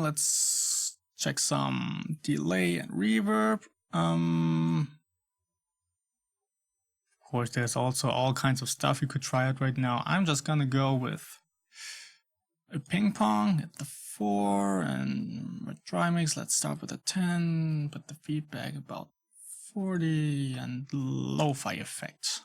let's check some delay and reverb. Of course, there's also all kinds of stuff you could try out right now. I'm just gonna go with a ping pong at the 4 and with dry mix, let's start with a 10, put the feedback about 40 and lo-fi effects.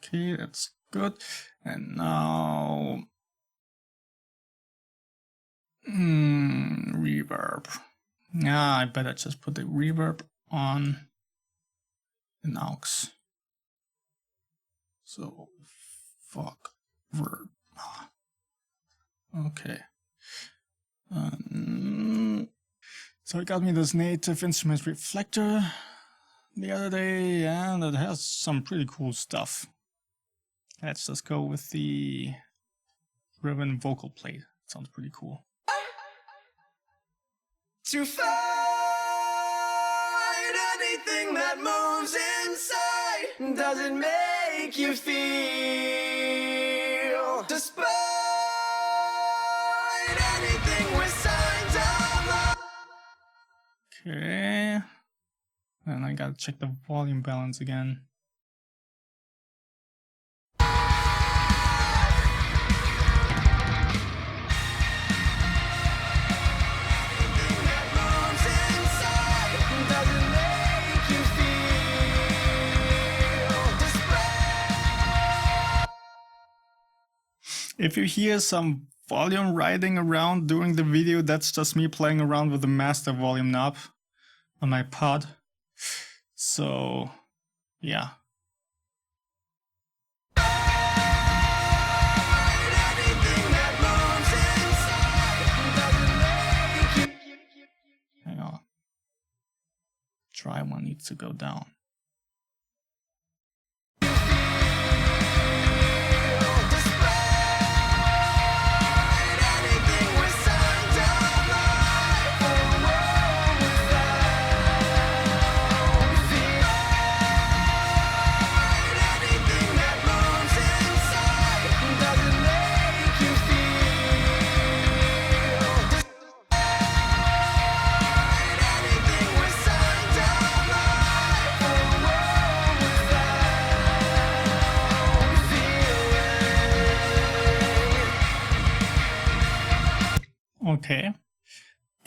Okay, that's good. And now reverb. Yeah, I better just put the reverb on an aux. So fuck verb. Okay. So it got me this Native Instruments reflector the other day, and it has some pretty cool stuff. Let's just go with the ribbon vocal plate. Sounds pretty cool. To find anything that moves inside, does it make you feel? Despite anything with signs of love. Okay. And I gotta check the volume balance again. If you hear some volume riding around during the video, that's just me playing around with the master volume knob on my pod. So, yeah. Hang on. Try one needs to go down.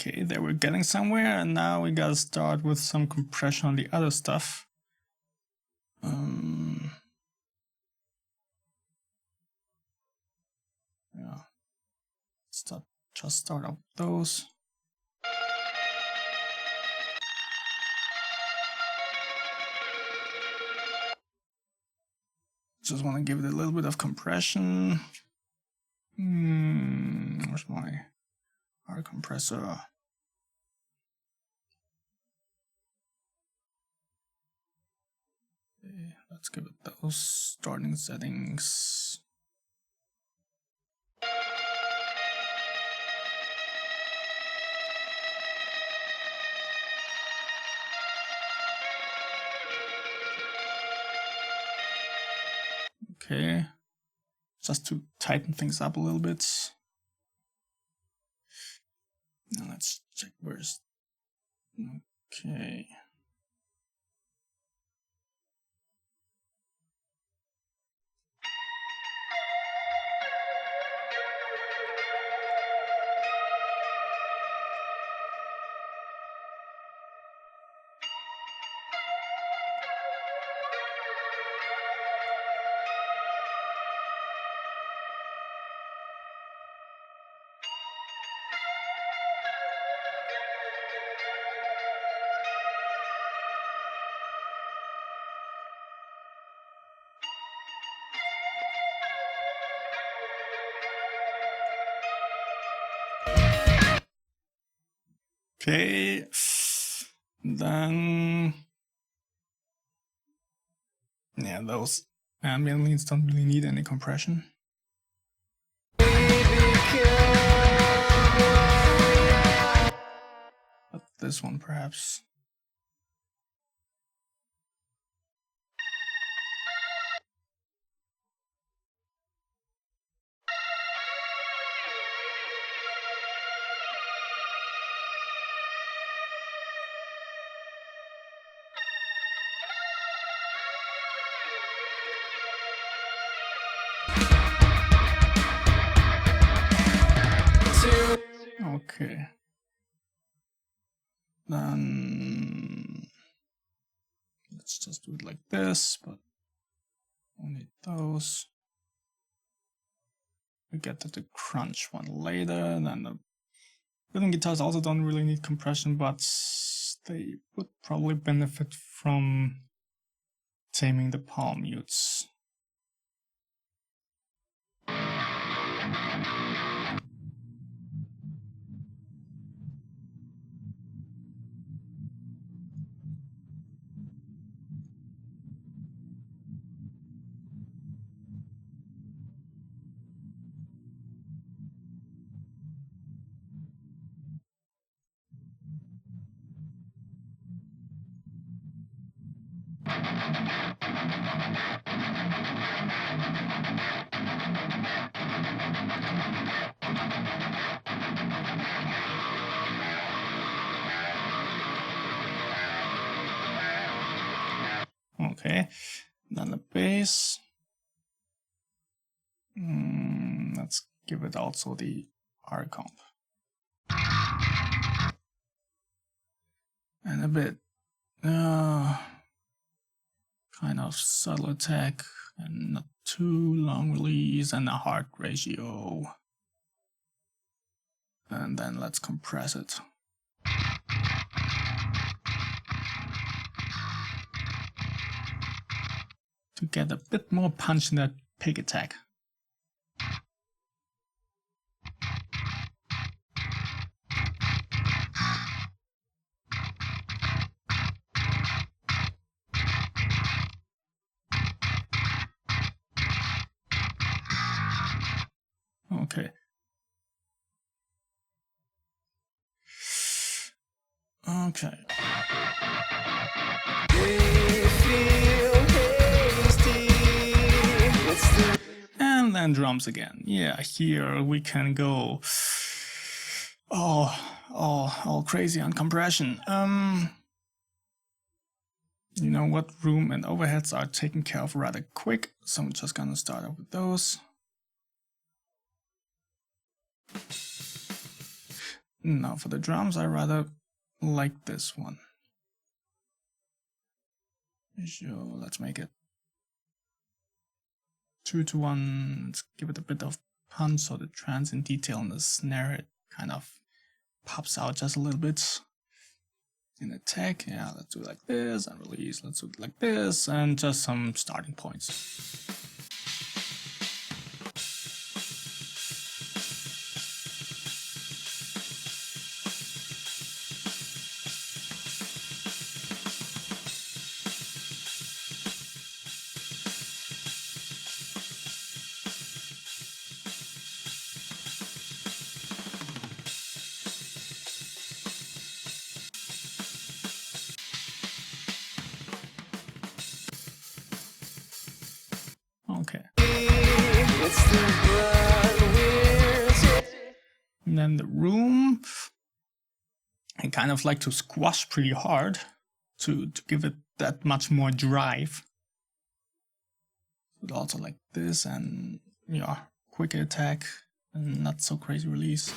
Okay, there we're getting somewhere, and now we gotta start with some compression on the other stuff. Yeah, just start up those. Just want to give it a little bit of compression. Where's my compressor? Okay, let's give it those starting settings. Okay, just to tighten things up a little bit. Now let's check where's. Okay. Okay. Then, yeah, those ambient leads don't really need any compression. But this one perhaps. Okay. Then let's just do it like this, but only those. We get to the crunch one later. Then the rhythm guitars also don't really need compression, but they would probably benefit from taming the palm mutes. Okay, then the bass. Let's give it also the R comp. And a bit kind of subtle attack and not too long release and a hard ratio. And then let's compress it. To get a bit more punch in that pick attack. Okay. Okay. And then drums again. Yeah, here we can go all crazy on compression. You know what, room and overheads are taken care of rather quick, so I'm just gonna start off with those. Now for the drums, I rather like this one. So let's make it 2-to-1. Let's give it a bit of punch so the transient detail in the snare it kind of pops out just a little bit. In attack, yeah, let's do it like this, and release, let's do it like this, and just some starting points. Okay. And then the room, I kind of like to squash pretty hard to give it that much more drive. But also like this, and yeah, quick attack and not so crazy release.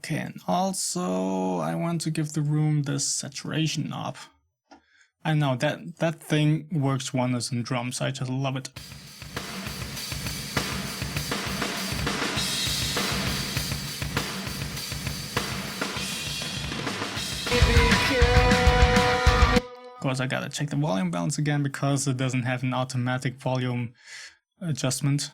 Okay, and also I want to give the room this saturation knob. I know that thing works wonders in drums. I just love it. Of course, I gotta check the volume balance again because it doesn't have an automatic volume adjustment.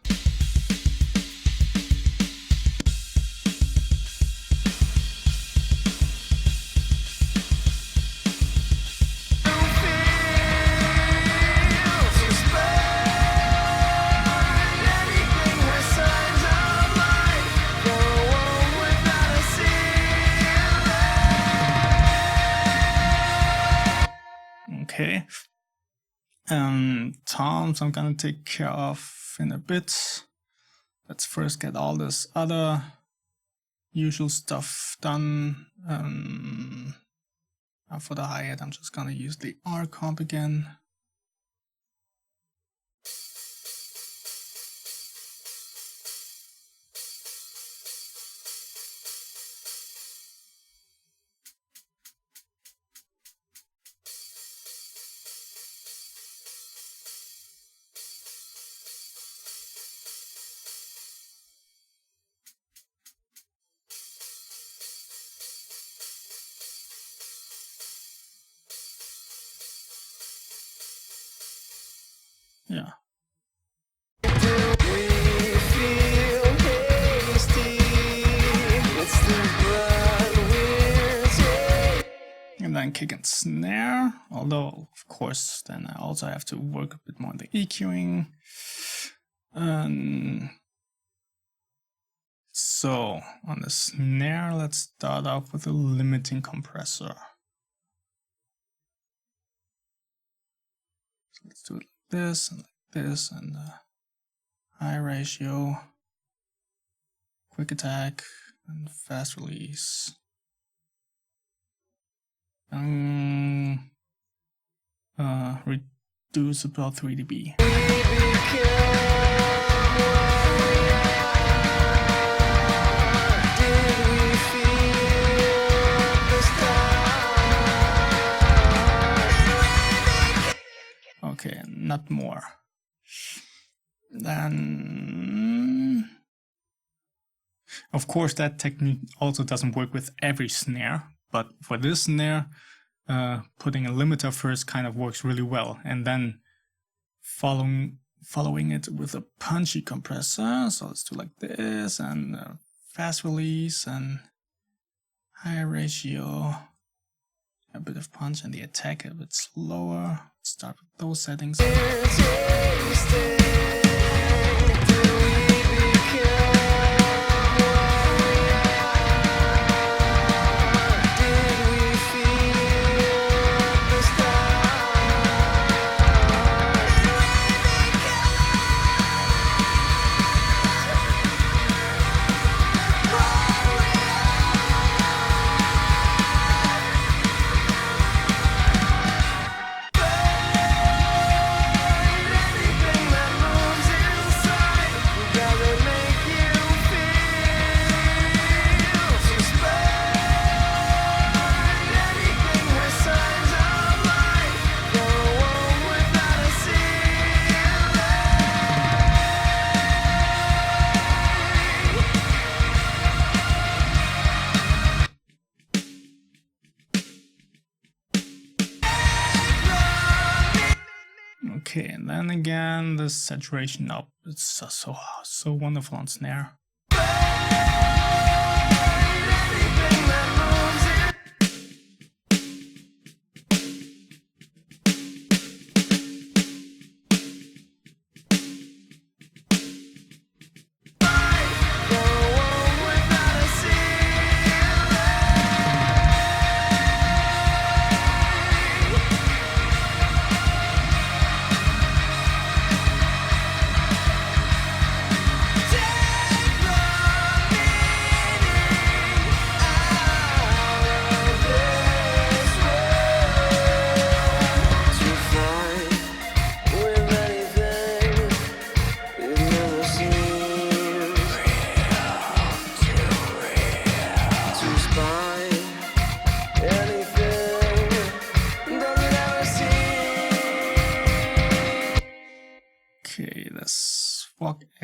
Okay. Toms I'm gonna take care of in a bit. Let's first get all this other usual stuff done. For the hi-hat, I'm just gonna use the R comp again. Yeah. And then kick and snare, although of course then I also have to work a bit more on the EQing. So on the snare, let's start off with a limiting compressor. So let's do it like this and high ratio, quick attack, and fast release. Reduce about 3 dB. Okay, not more. Then, of course, that technique also doesn't work with every snare, but for this snare, putting a limiter first kind of works really well, and then following it with a punchy compressor. So let's do like this, and fast release and high ratio, a bit of punch, and the attack a bit slower. Let's start with those settings. Okay, and then again, the saturation up. It's so wonderful on snare.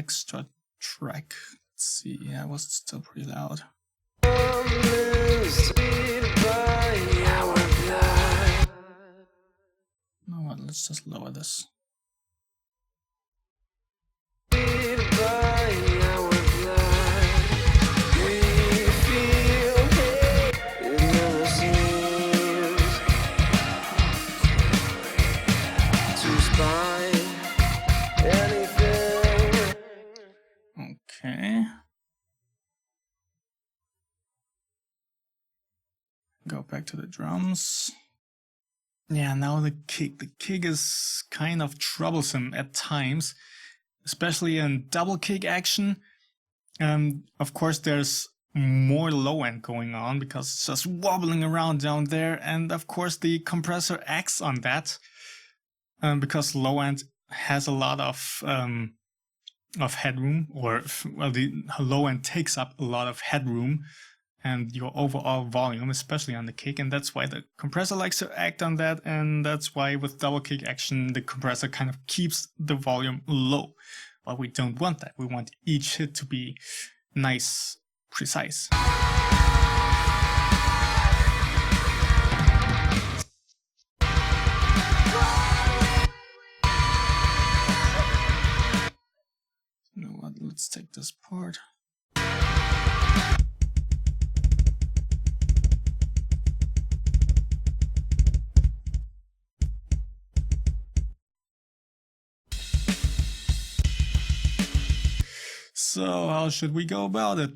extra track. Let's see, yeah, it was still pretty loud. No, what, let's just lower this. Okay. Go back to the drums. Yeah, now the kick. The kick is kind of troublesome at times, especially in double kick action. Of course, there's more low end going on because it's just wobbling around down there, and of course the compressor acts on that because low end has a lot of headroom, or well, the low end takes up a lot of headroom and your overall volume, especially on the kick, and that's why the compressor likes to act on that, and that's why with double kick action the compressor kind of keeps the volume low. But we don't want that. We want each hit to be nice, precise. You know what, let's take this part. So how should we go about it?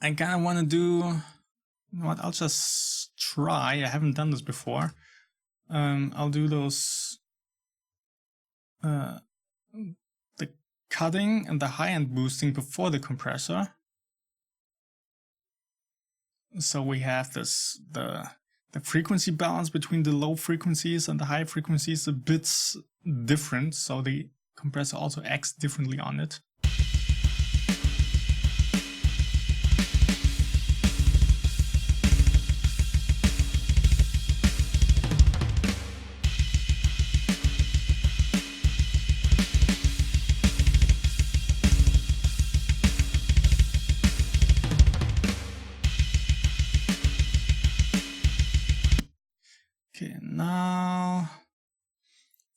I kind of want to do, you know what, I'll just try. I haven't done this before. I'll do those, the cutting and the high-end boosting before the compressor. So we have this, the frequency balance between the low frequencies and the high frequencies a bit different, so the compressor also acts differently on it. Okay, now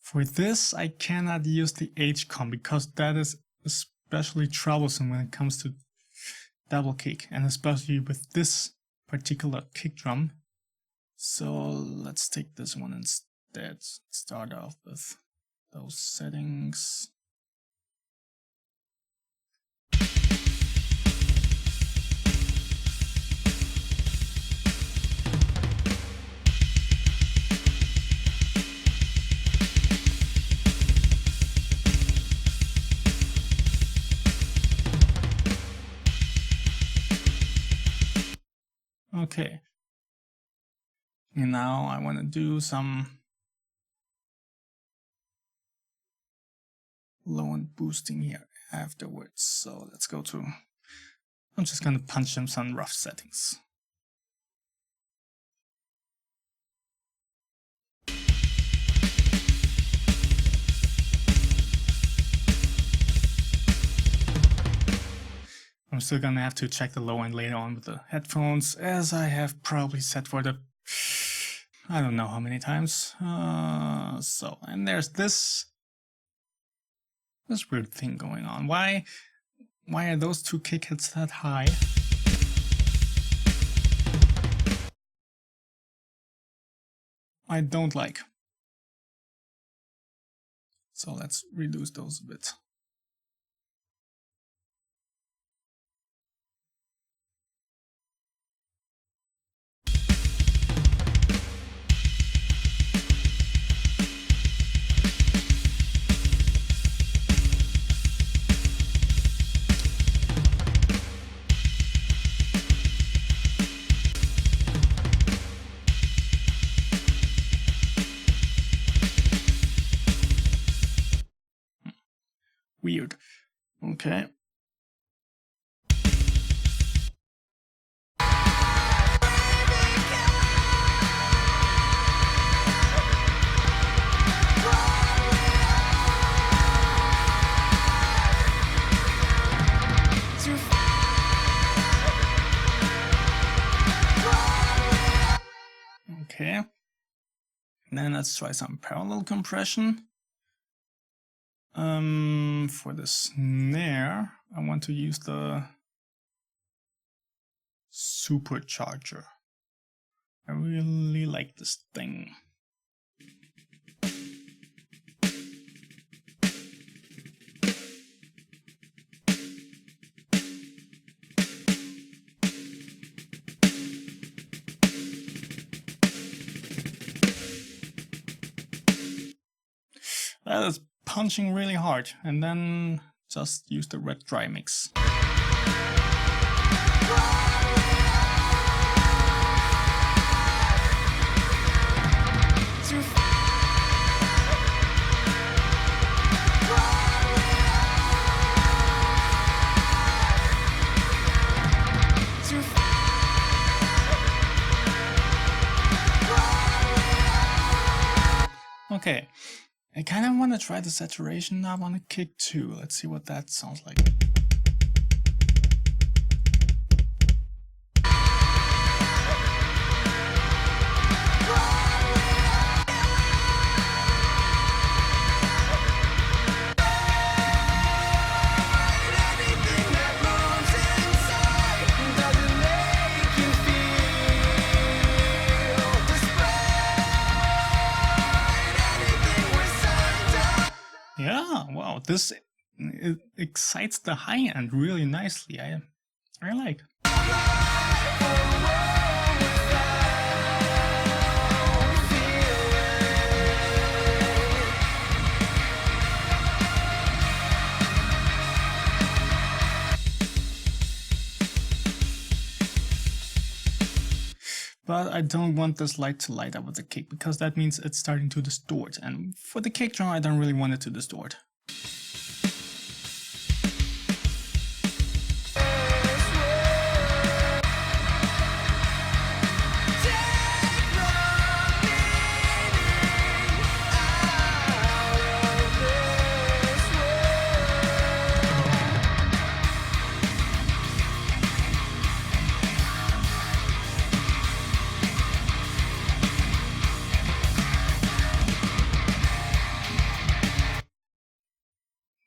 for this I cannot use the H-com because that is especially troublesome when it comes to double kick, and especially with this particular kick drum. So let's take this one instead. Start off with those settings. Okay, and now I want to do some low end boosting here afterwards. So let's go to, I'm just going to punch in some rough settings. I'm still gonna have to check the low end later on with the headphones, as I have probably set for the, I don't know how many times. So, and there's this weird thing going on. Why are those two kick hits that high? I don't like. So let's reduce those a bit. Weird. Okay. Okay. Then let's try some parallel compression. For the snare, I want to use the supercharger. I really like this thing. That is punching really hard, and then just use the red dry mix. Okay, I kind of want to try the saturation knob on the kick too. Let's see what that sounds like. Yeah, wow, this excites the high end really nicely. I like. But I don't want this light to light up with the kick, because that means it's starting to distort, and for the kick drum I don't really want it to distort.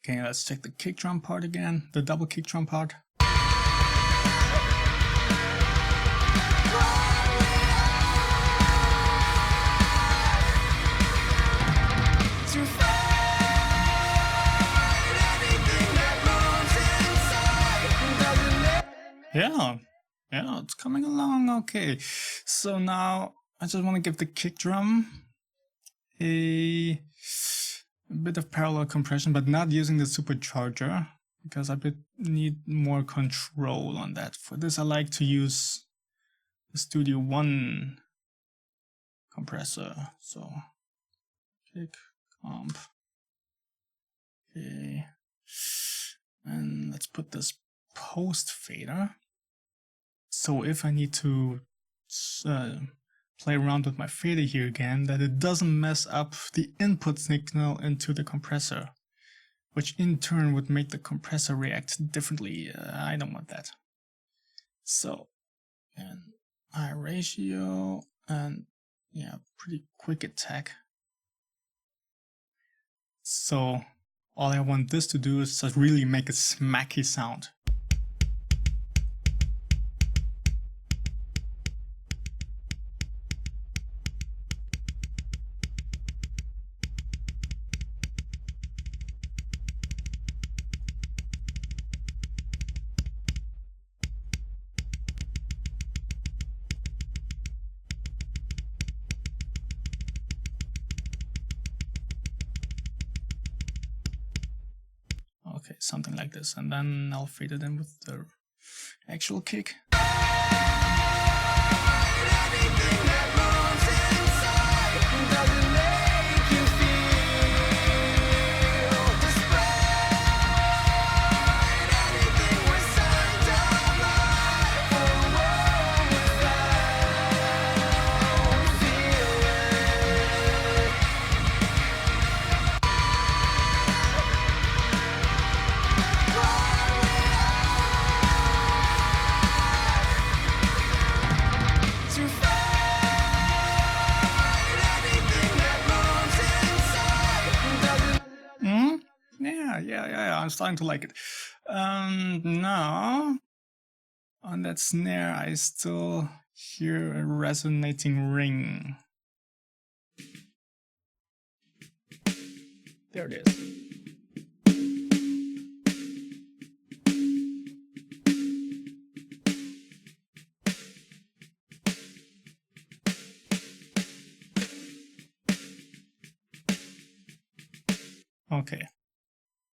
Okay, let's check the kick drum part again, the double kick drum part. Yeah, it's coming along okay. So now I just want to give the kick drum a bit of parallel compression, but not using the supercharger, because I need more control on that. For this I like to use the Studio One compressor. So kick, comp, okay, and let's put this post fader. So if I need to play around with my fader here again, that it doesn't mess up the input signal into the compressor, which in turn would make the compressor react differently. I don't want that. So, and high ratio, and yeah, pretty quick attack. So all I want this to do is just really make a smacky sound. Okay, something like this, and then I'll fade it in with the actual kick. I'm starting to like it. Now, on that snare, I still hear a resonating ring. There it is. Okay,